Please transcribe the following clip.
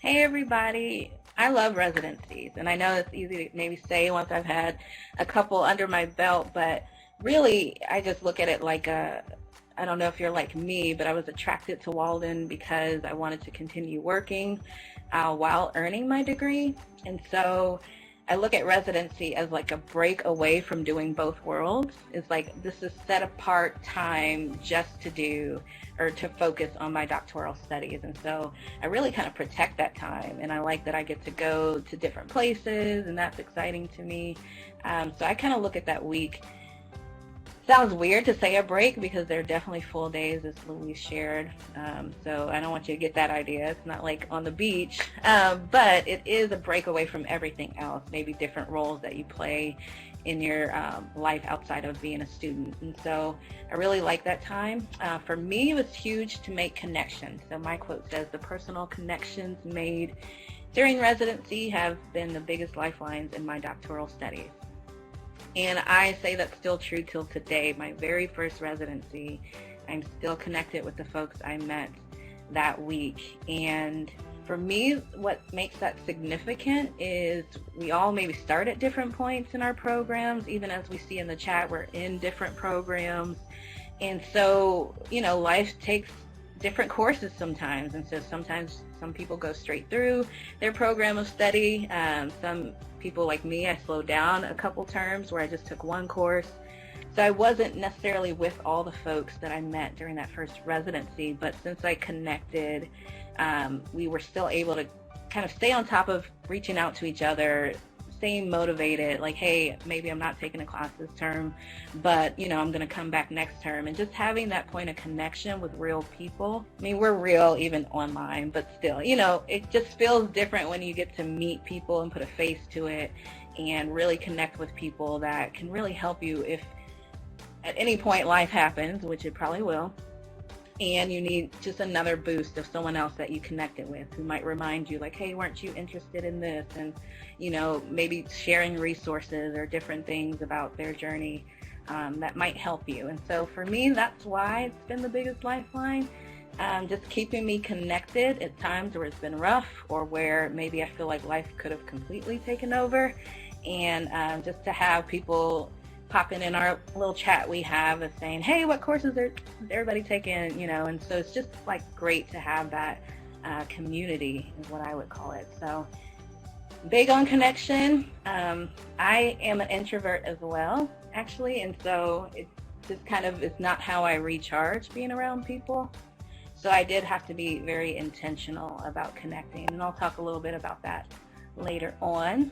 Hey everybody, I love residencies, and I know it's easy to maybe say once I've had a couple under my belt, but really I just look at it like I don't know if you're like me, but I was attracted to Walden because I wanted to continue working while earning my degree. And so I look at residency as like a break away from doing both worlds. It's like this is set apart time just to do or to focus on my doctoral studies. And so I really kind of protect that time. And I like that I get to go to different places, and that's exciting to me. So I kind of look at that week. Sounds weird to say a break because they're definitely full days, as Louise shared. So I don't want you to get that idea. It's not like on the beach, but it is a break away from everything else, maybe different roles that you play in your life outside of being a student. And so I really like that time. For me, it was huge to make connections. So my quote says, "The personal connections made during residency have been the biggest lifelines in my doctoral studies." And I say that's still true till today. My very first residency, I'm still connected with the folks I met that week. And for me, what makes that significant is we all maybe start at different points in our programs. Even as we see in the chat, we're in different programs. And so, life takes different courses sometimes. And so sometimes some people go straight through their program of study. Some people like me, I slowed down a couple terms where I just took one course. So I wasn't necessarily with all the folks that I met during that first residency, but since I connected, we were still able to kind of stay on top of reaching out to each other, staying motivated, like, hey, maybe I'm not taking a class this term, but I'm going to come back next term. And just having that point of connection with real people. I mean, we're real even online, but still, it just feels different when you get to meet people and put a face to it and really connect with people that can really help you if at any point life happens, which it probably will, and you need just another boost of someone else that you connected with who might remind you, like, hey, weren't you interested in this? And maybe sharing resources or different things about their journey that might help you. And so for me, that's why it's been the biggest lifeline. Just keeping me connected at times where it's been rough or where maybe I feel like life could have completely taken over, and just to have people popping in our little chat we have of saying, hey, what courses is everybody taking, and so it's just like great to have that community is what I would call it. So big on connection. I am an introvert as well, actually, and so it just kind of is not how I recharge being around people. So I did have to be very intentional about connecting, and I'll talk a little bit about that later on.